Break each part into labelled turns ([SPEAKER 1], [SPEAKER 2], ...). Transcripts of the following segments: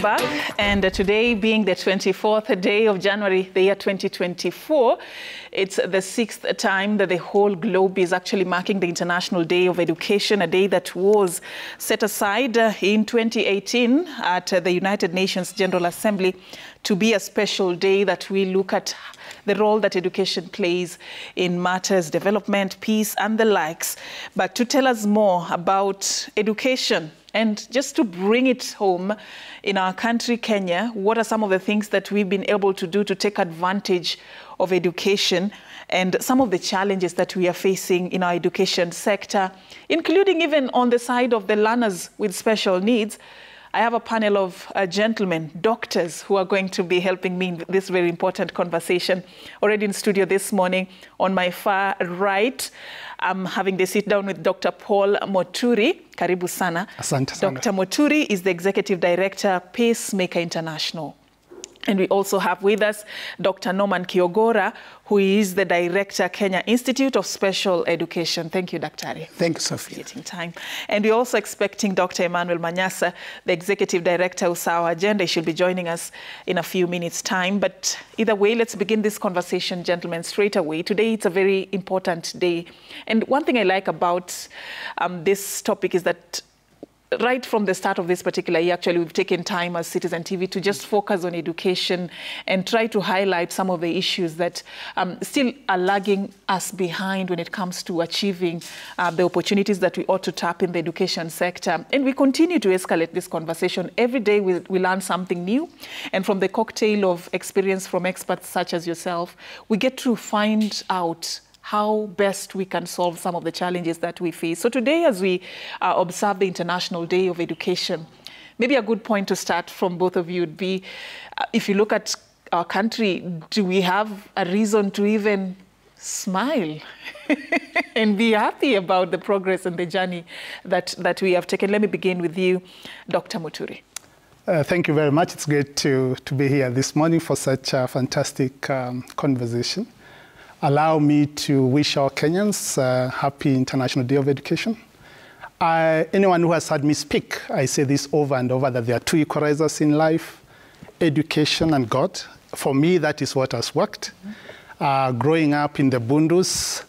[SPEAKER 1] back, and today being the 24th day of January, the year 2024, it's the 6th time that the whole globe is actually marking the International Day of Education, a day that was set aside in 2018 at the United Nations General Assembly to be a special day that we look at the role that education plays in matters, development, peace, and the likes. But to tell us more about education and just to bring it home in our country, Kenya, what are some of the things that we've been able to do to take advantage of education and some of the challenges that we are facing in our education sector, including even on the side of the learners with special needs? I have a panel of gentlemen, doctors, who are going to be helping me in this very important conversation. Already in studio this morning, on my far right, I'm having the sit down with Dr. Paul Moturi. Karibu sana.
[SPEAKER 2] Asante sana.
[SPEAKER 1] Dr. Moturi is the Executive Director, Pacemaker International. And we also have with us Dr. Norman Kiogora, who is the Director, Kenya Institute of Special Education. Thank you, Dr.
[SPEAKER 2] Thank you, Sophia.
[SPEAKER 1] Getting time. And we're also expecting Dr. Emmanuel Manyasa, the Executive Director of Usawa Agenda. She'll be joining us in a few minutes' time. But either way, let's begin this conversation, gentlemen, straight away. Today, it's a very important day. And one thing I like about this topic is that right from the start of this particular year, actually, we've taken time as Citizen TV to just focus on education and try to highlight some of the issues that still are lagging us behind when it comes to achieving the opportunities that we ought to tap in the education sector. And we continue to escalate this conversation. Every day we learn something new. And from the cocktail of experience from experts such as yourself, we get to find out how best we can solve some of the challenges that we face. So today, as we observe the International Day of Education, maybe a good point to start from both of you would be, if you look at our country, do we have a reason to even smile and be happy about the progress and the journey that we have taken? Let me begin with you, Dr. Moturi.
[SPEAKER 2] Thank you very much. It's great to be here this morning for such a fantastic conversation. Allow me to wish our Kenyans a happy International Day of Education. Anyone who has heard me speak, I say this over and over, that there are two equalizers in life, education and God. For me, that is what has worked. Growing up in the Bundus,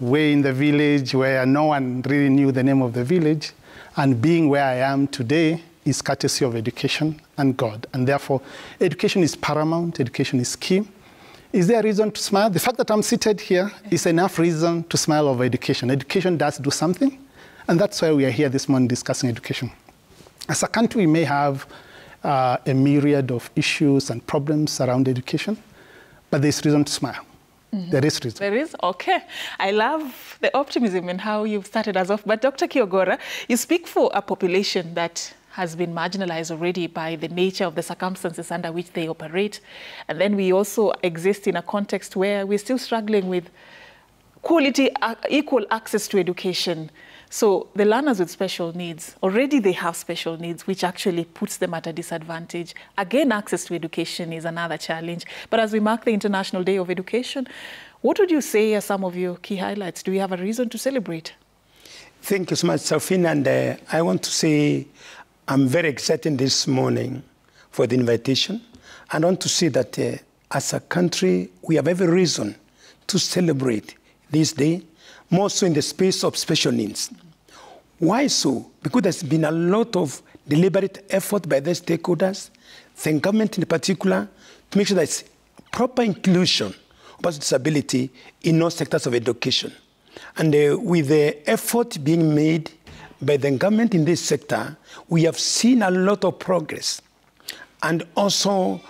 [SPEAKER 2] way in the village where no one really knew the name of the village, and being where I am today is courtesy of education and God. And therefore, education is paramount, education is key. Is there a reason to smile? The fact that I'm seated here is enough reason to smile over education. Education does do something, and that's why we are here this morning discussing education. As a country, we may have a myriad of issues and problems around education, but there's reason to smile. Mm-hmm. There is reason.
[SPEAKER 1] There is? Okay. I love the optimism and how you've started us off. But Dr. Kiogora, you speak for a population that has been marginalized already by the nature of the circumstances under which they operate. And then we also exist in a context where we're still struggling with quality, equal access to education. So the learners with special needs, already they have special needs, which actually puts them at a disadvantage. Again, access to education is another challenge. But as we mark the International Day of Education, what would you say are some of your key highlights? Do we have a reason to celebrate?
[SPEAKER 3] Thank you so much, Sophie. And I want to say, I'm very excited this morning for the invitation. I want to say that as a country, we have every reason to celebrate this day, more so in the space of special needs. Why so? Because there's been a lot of deliberate effort by the stakeholders, the government in particular, to make sure there's proper inclusion of persons with disability in all sectors of education. And with the effort being made by the government in this sector, we have seen a lot of progress and also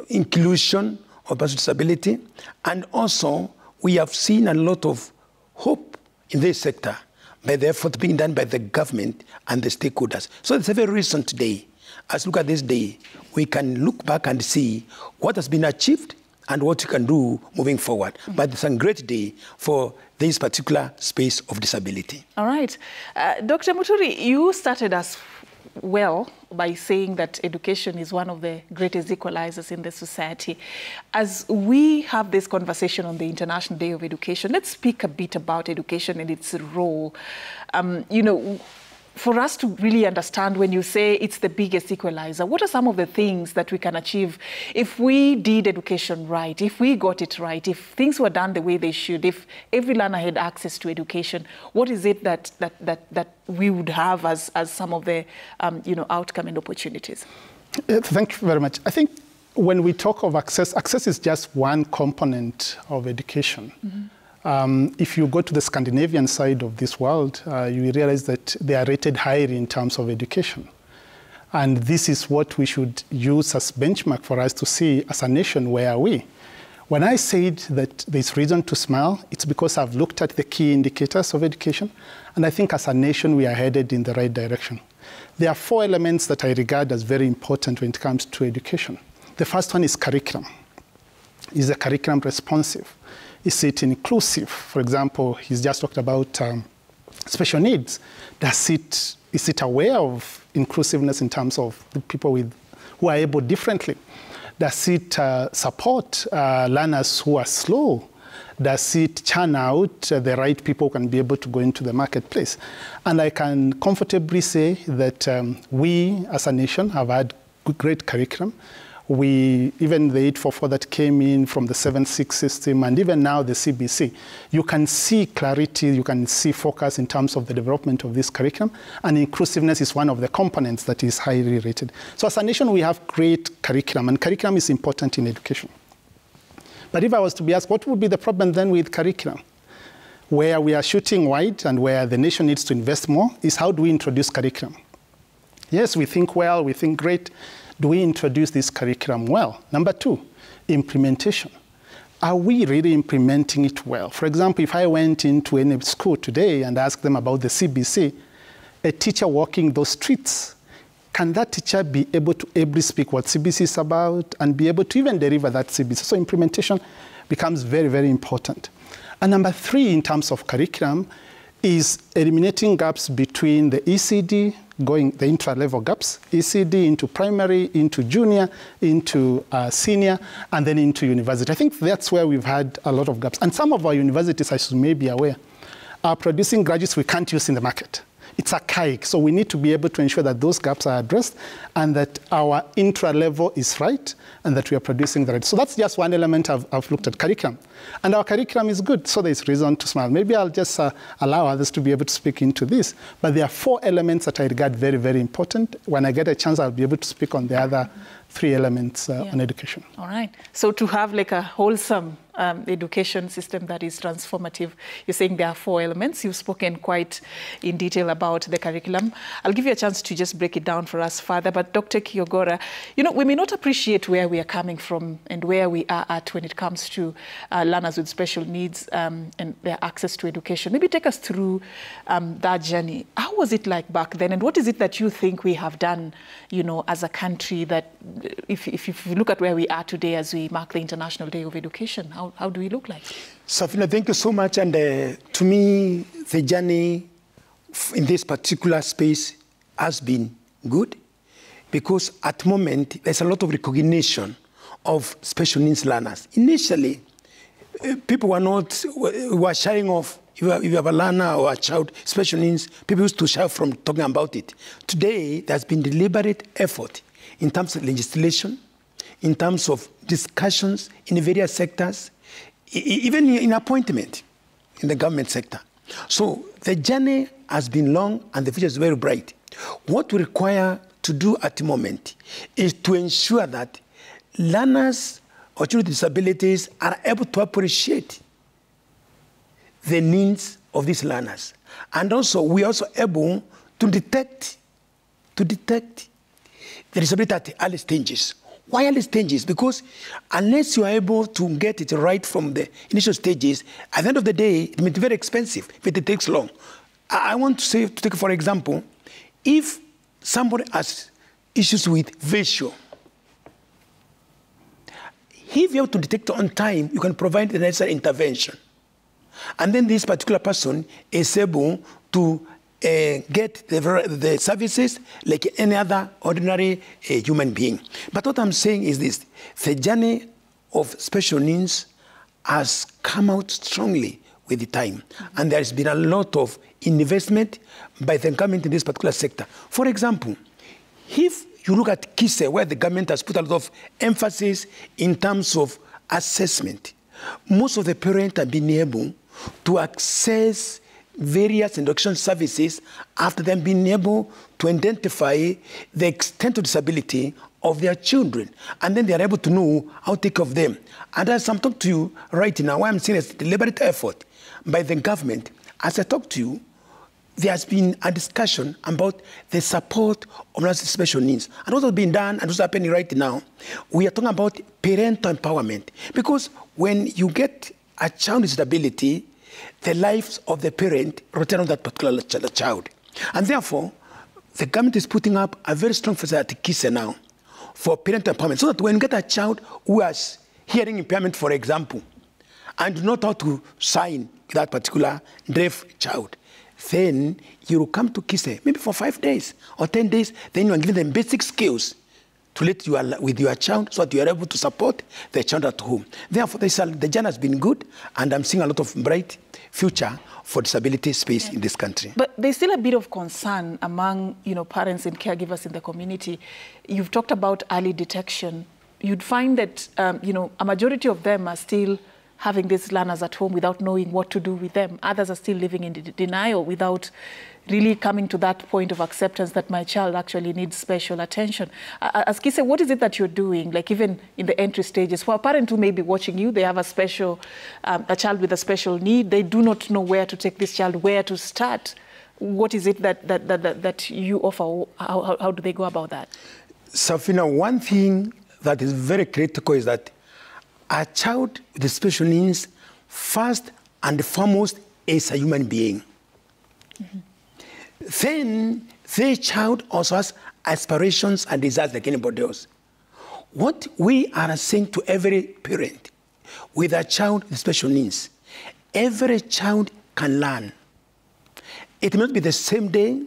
[SPEAKER 3] inclusion of persons with disability. And also, we have seen a lot of hope in this sector by the effort being done by the government and the stakeholders. So there's every reason today, as we look at this day, we can look back and see what has been achieved and what we can do moving forward. Mm-hmm. But it's a great day for this particular space of disability.
[SPEAKER 1] All right. Dr. Moturi, you started us well by saying that education is one of the greatest equalizers in the society. As we have this conversation on the International Day of Education, let's speak a bit about education and its role. You know, for us to really understand, when you say it's the biggest equalizer, what are some of the things that we can achieve if we did education right, if we got it right, if things were done the way they should, if every learner had access to education? What is it that we would have as some of the outcome and opportunities?
[SPEAKER 2] Thank you very much. I think when we talk of access, access is just one component of education. Mm-hmm. If you go to the Scandinavian side of this world, you realize that they are rated higher in terms of education. And this is what we should use as benchmark for us to see as a nation, where are we? When I said that there's reason to smile, it's because I've looked at the key indicators of education, and I think as a nation we are headed in the right direction. There are 4 elements that I regard as very important when it comes to education. The first one is curriculum. Is the curriculum responsive? Is it inclusive? For example, he's just talked about special needs. Is it aware of inclusiveness in terms of the people who are able differently? Does it support learners who are slow? Does it churn out the right people who can be able to go into the marketplace? And I can comfortably say that we as a nation have had great curriculum. Even the 844 that came in from the 7-6 system, and even now the CBC, you can see clarity, you can see focus in terms of the development of this curriculum, and inclusiveness is one of the components that is highly rated. So as a nation, we have great curriculum, and curriculum is important in education. But if I was to be asked, what would be the problem then with curriculum? Where we are shooting wide and where the nation needs to invest more is how do we introduce curriculum? Yes, we think well, we think great. Do we introduce this curriculum well? Number 2, implementation. Are we really implementing it well? For example, if I went into any school today and asked them about the CBC, a teacher walking those streets, can that teacher be able to ably speak what CBC is about and be able to even deliver that CBC? So implementation becomes very, very important. And number 3, in terms of curriculum, is eliminating gaps between the ECD, the intra-level gaps, ECD into primary, into junior, into senior, and then into university. I think that's where we've had a lot of gaps. And some of our universities, as you may be aware, are producing graduates we can't use in the market. It's archaic, so we need to be able to ensure that those gaps are addressed and that our intra-level is right and that we are producing the right. So that's just one element I've looked at, curriculum. And our curriculum is good, so there's reason to smile. Maybe I'll just allow others to be able to speak into this. But there are 4 elements that I regard very, very important. When I get a chance, I'll be able to speak on the other 3 elements on education.
[SPEAKER 1] All right. So to have like a wholesome education system that is transformative, you're saying there are 4 elements. You've spoken quite in detail about the curriculum. I'll give you a chance to just break it down for us further. But Dr. Kiogora, we may not appreciate where we are coming from and where we are at when it comes to learners with special needs and their access to education. Maybe take us through that journey. How was it like back then? And what is it that you think we have done, as a country that if you look at where we are today as we mark the International Day of Education, how do we look like?
[SPEAKER 3] Safina, thank you so much. And to me, the journey in this particular space has been good because at the moment, there's a lot of recognition of special needs learners. Initially, people were shying off. If you have a learner or a child, special needs, people used to shy from talking about it. Today, there's been deliberate effort in terms of legislation, in terms of discussions in various sectors, even in appointment in the government sector. So the journey has been long and the future is very bright. What we require to do at the moment is to ensure that learners or children with disabilities are able to appreciate the needs of these learners. And also, we are also able to detect the disability at the early stages. Why early stages? Because unless you are able to get it right from the initial stages, at the end of the day, it may be very expensive if it takes long. I want to take for example, if somebody has issues with visual, if you're able to detect on time, you can provide the necessary intervention. And then this particular person is able to get the services like any other ordinary human being. But what I'm saying is this: the journey of special needs has come out strongly with the time. And there has been a lot of investment by the government in this particular sector. For example, if you look at KISE, where the government has put a lot of emphasis in terms of assessment, most of the parents have been able to access various education services after them being able to identify the extent of disability of their children. And then they are able to know how to take care of them. And as I'm talking to you right now, what I'm saying is a deliberate effort by the government. As I talk to you, there has been a discussion about the support of those with special needs. And what has been done and what's happening right now, we are talking about parental empowerment. Because when you get a child with disability, the lives of the parent return on that particular child. And therefore, the government is putting up a very strong facility at KISE now for parental empowerment, so that when you get a child who has hearing impairment, for example, and not how to sign that particular deaf child, then you will come to KISE maybe for 5 days or 10 days, then you are giving them basic skills to let you with your child so that you are able to support the child at home. Therefore, the journey has been good, and I'm seeing a lot of bright future for disability space in this country.
[SPEAKER 1] But there's still a bit of concern among, parents and caregivers in the community. You've talked about early detection. You'd find that, a majority of them are still having these learners at home without knowing what to do with them. Others are still living in denial without really coming to that point of acceptance that my child actually needs special attention. As KISE, what is it that you're doing, like even in the entry stages? For a parent who may be watching you, they have a child with a special need, they do not know where to take this child, where to start. What is it that you offer? How do they go about that?
[SPEAKER 3] Safina, one thing that is very critical is that a child with special needs, first and foremost, is a human being. Mm-hmm. Then the child also has aspirations and desires like anybody else. What we are saying to every parent with a child with special needs, every child can learn. It may not be the same day,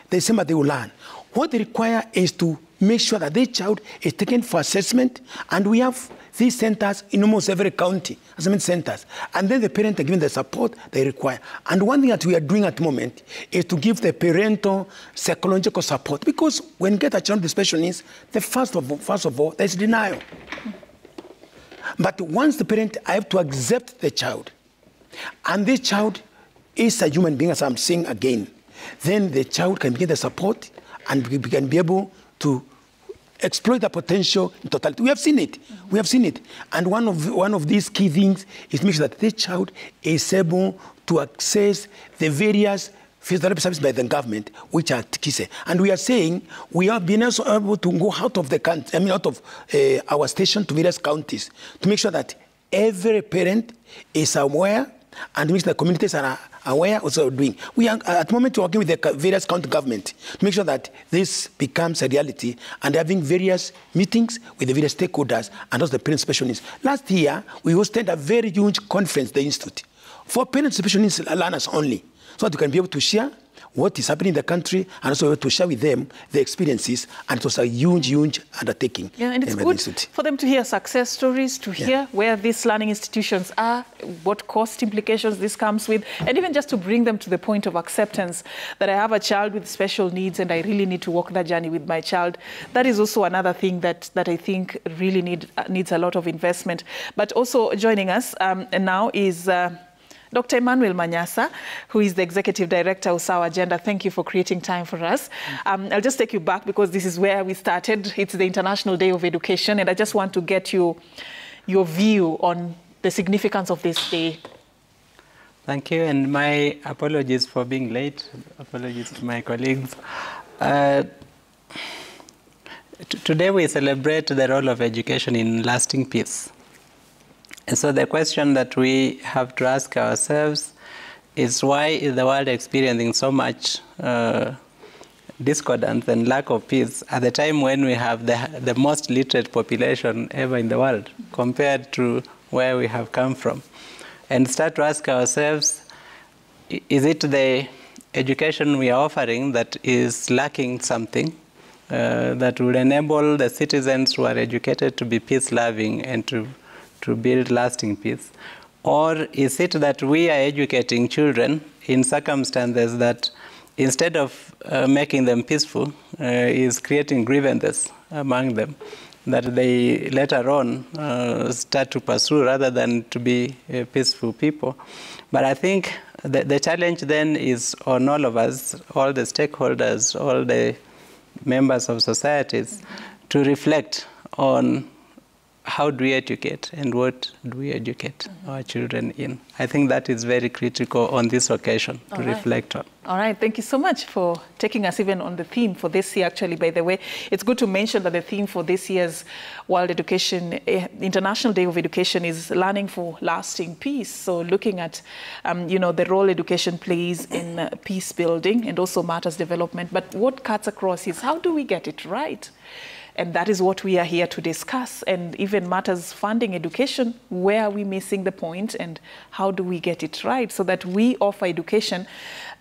[SPEAKER 3] the same day they will learn. What they require is to make sure that their child is taken for assessment, and we have these centers in almost every county, assessment centers. And then the parents are given the support they require. And one thing that we are doing at the moment is to give the parental psychological support. Because when you get a child with special needs, first of all, there's denial. But once the parent have to accept the child, and this child is a human being, as I'm saying again, then the child can get the support and we can be able to exploit the potential in totality. We have seen it. Mm-hmm. We have seen it. And one of these key things is to make sure that the child is able to access the various physiotherapy services by the government, which are KISE. And we are saying we have been also able to go out of the country, out of our station to various counties to make sure that every parent is aware and make sure the communities are aware also doing. We are at the moment working with the various county government to make sure that this becomes a reality and having various meetings with the various stakeholders and also the parent special needs. Last year, we hosted a very huge conference, the Institute, for parent special needs learners only, so that we can be able to share what is happening in the country and also to share with them the experiences. And it was a huge undertaking.
[SPEAKER 1] Yeah, and it's good for them to hear success stories, to hear where these learning institutions are, what cost implications this comes with, and even just to bring them to the point of acceptance that I have a child with special needs and I really need to walk that journey with my child. That is also another thing that I think really needs a lot of investment. But also joining us now is Dr. Emmanuel Manyasa, who is the Executive Director of Usawa Agenda. Thank you for creating time for us. I'll just take you back because this is where we started. It's the International Day of Education, and I just want to get your view on the significance of this day.
[SPEAKER 4] Thank you, and my apologies for being late. Apologies to my colleagues. Today we celebrate the role of education in lasting peace. And so the question that we have to ask ourselves is, why is the world experiencing so much discordance and lack of peace at the time when we have the most literate population ever in the world compared to where we have come from? And start to ask ourselves, is it the education we are offering that is lacking something that will enable the citizens who are educated to be peace-loving and to build lasting peace? Or is it that we are educating children in circumstances that instead of making them peaceful, is creating grievances among them that they later on start to pursue rather than to be peaceful people? But I think the challenge then is on all of us, all the stakeholders, all the members of societies, to reflect on how do we educate and what do we educate our children in. I think that is very critical on this occasion to reflect on.
[SPEAKER 1] All right, thank you so much for taking us even on the theme for this year. Actually, by the way, it's good to mention that the theme for this year's World Education, International Day of Education, is learning for lasting peace. So looking at, the role education plays in peace building and also matters development. But what cuts across is how do we get it right? And that is what we are here to discuss. And even matters funding education, where are we missing the point and how do we get it right so that we offer education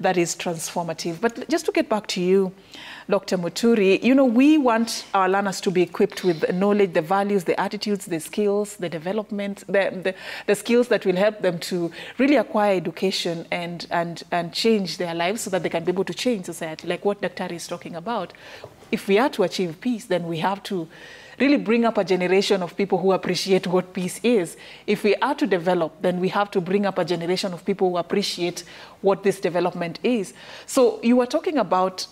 [SPEAKER 1] that is transformative. But just to get back to you, Dr. Muturi, we want our learners to be equipped with the knowledge, the values, the attitudes, the skills, the development, the skills that will help them to really acquire education and change their lives so that they can be able to change society, like what Dr. is talking about. If we are to achieve peace, then we have to really bring up a generation of people who appreciate what peace is. If we are to develop, then we have to bring up a generation of people who appreciate what this development is. So you were talking about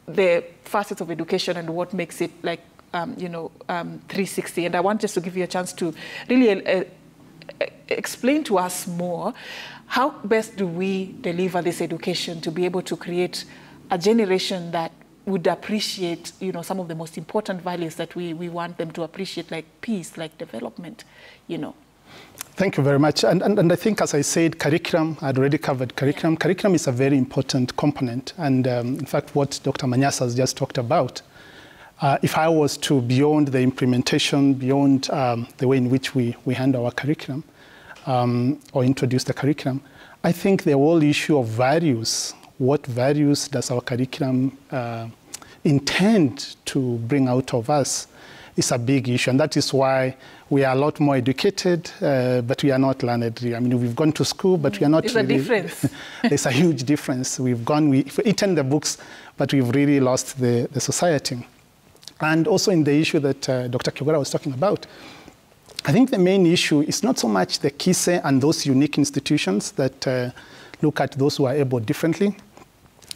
[SPEAKER 1] the facets of education and what makes it 360. And I want just to give you a chance to really explain to us more, how best do we deliver this education to be able to create a generation that would appreciate, some of the most important values that we want them to appreciate, like peace, like development,
[SPEAKER 2] Thank you very much. And I think, as I said, curriculum, I'd already covered curriculum. Yeah. Curriculum is a very important component. And in fact, what Dr. Manyasa has just talked about, if I was to, beyond the implementation, beyond the way in which we handle our curriculum or introduce the curriculum, I think the whole issue of values, what values does our curriculum intend to bring out of us, is a big issue. And that is why we are a lot more educated, but we are not learned. I mean, we've gone to school, but we are not.
[SPEAKER 1] There's a difference.
[SPEAKER 2] There's a huge difference. We've eaten the books, but we've really lost the society. And also in the issue that Dr. Kigora was talking about, I think the main issue is not so much the KISE and those unique institutions that look at those who are able differently.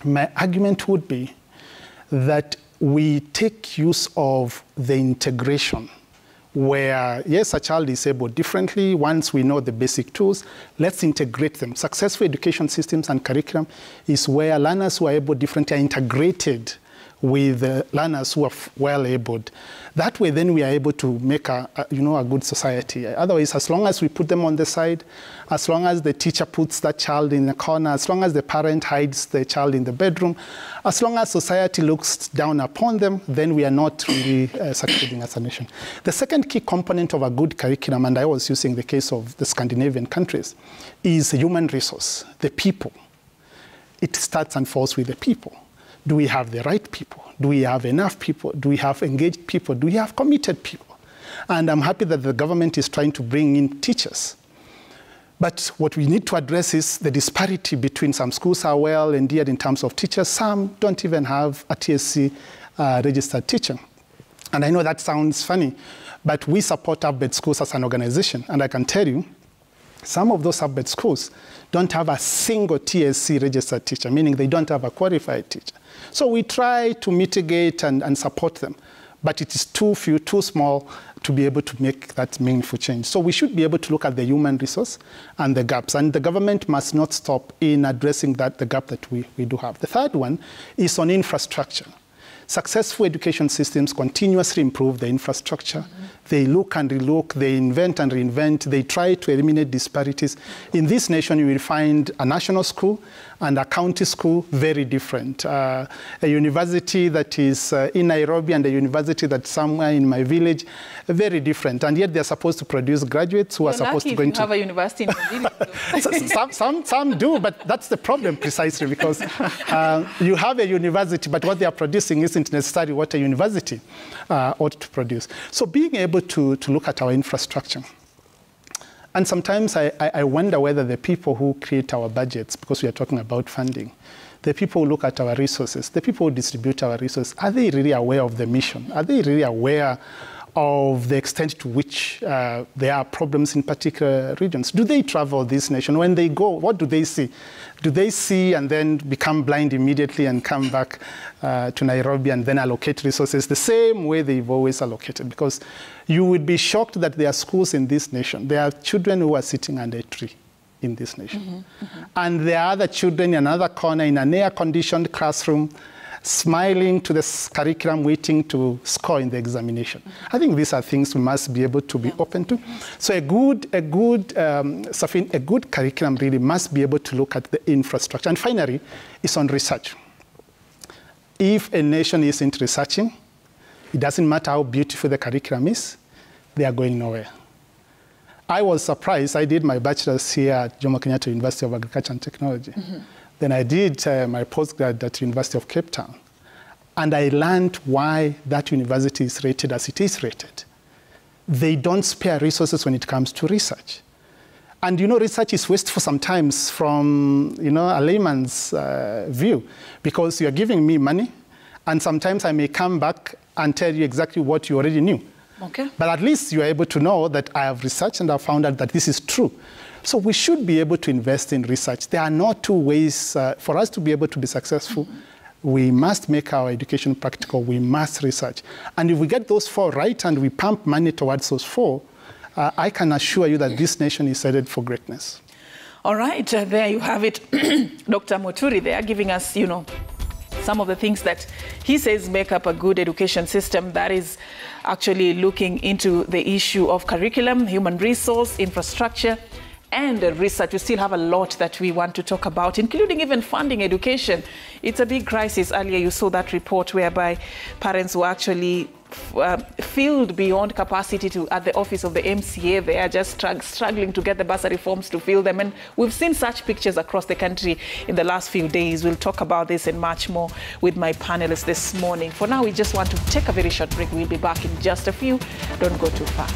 [SPEAKER 2] My argument would be that we take use of the integration where, yes, a child is able differently. Once we know the basic tools, let's integrate them. Successful education systems and curriculum is where learners who are able differently are integrated with learners who are well-abled. That way, then we are able to make a good society. Otherwise, as long as we put them on the side, as long as the teacher puts that child in the corner, as long as the parent hides the child in the bedroom, as long as society looks down upon them, then we are not really succeeding as a nation. The second key component of a good curriculum, and I was using the case of the Scandinavian countries, is human resource, the people. It starts and falls with the people. Do we have the right people? Do we have enough people? Do we have engaged people? Do we have committed people? And I'm happy that the government is trying to bring in teachers. But what we need to address is the disparity between some schools are well endeared in terms of teachers. Some don't even have a TSC registered teacher. And I know that sounds funny, but we support ABED schools as an organization. And I can tell you, some of those ABED schools don't have a single TSC registered teacher, meaning they don't have a qualified teacher. So we try to mitigate and support them, but it is too few, too small to be able to make that meaningful change. So we should be able to look at the human resource and the gaps, and the government must not stop in addressing the gap that we do have. The third one is on infrastructure. Successful education systems continuously improve the infrastructure. Mm-hmm. They look and relook, they invent and reinvent, they try to eliminate disparities. In this nation, you will find a national school and a county school very different. A university that is in Nairobi and a university that's somewhere in my village, very different. And yet they're supposed to produce graduates who are supposed to go into...
[SPEAKER 1] You're lucky if you have a university in your village.
[SPEAKER 2] Some do, but that's the problem precisely, because you have a university, but what they are producing isn't necessarily what a university ought to produce. So being able to look at our infrastructure And sometimes I wonder whether the people who create our budgets, because we are talking about funding, the people who look at our resources, the people who distribute our resources, are they really aware of the mission? Are they really aware of the extent to which there are problems in particular regions? Do they travel this nation? When they go, what do they see? Do they see and then become blind immediately and come back to Nairobi and then allocate resources the same way they've always allocated? Because you would be shocked that there are schools in this nation. There are children who are sitting under a tree in this nation. And there are other children in another corner in an air-conditioned classroom, smiling to the curriculum, waiting to score in the examination. I think these are things we must be able to be open to. So a good curriculum really must be able to look at the infrastructure. And finally, it's on research. If a nation isn't researching, it doesn't matter how beautiful the curriculum is, they are going nowhere. I was surprised. I did my bachelor's here at Jomo Kenyatta University of Agriculture and Technology. Then I did my postgrad at University of Cape Town. And I learned why that university is rated as it is rated. They don't spare resources when it comes to research. And research is wasteful sometimes from a layman's view, because you're giving me money, and sometimes I may come back and tell you exactly what you already knew.
[SPEAKER 1] Okay.
[SPEAKER 2] But at least you are able to know that I have researched and I found out that this is true. So we should be able to invest in research. There are no two ways. For us to be able to be successful, we must make our education practical. We must research. And if we get those 4 right and we pump money towards those 4, I can assure you that this nation is headed for greatness.
[SPEAKER 1] All right, there you have it. Dr. Muturi there giving us, some of the things that he says make up a good education system, that is actually looking into the issue of curriculum, human resource, infrastructure, and research. We still have a lot that we want to talk about, including even funding education. It's a big crisis. Earlier you saw that report whereby parents were actually filled beyond capacity at the office of the MCA. They are just struggling to get the bursary forms to fill them. And we've seen such pictures across the country in the last few days. We'll talk about this and much more with my panelists this morning. For now, we just want to take a very short break. We'll be back in just a few. Don't go too far.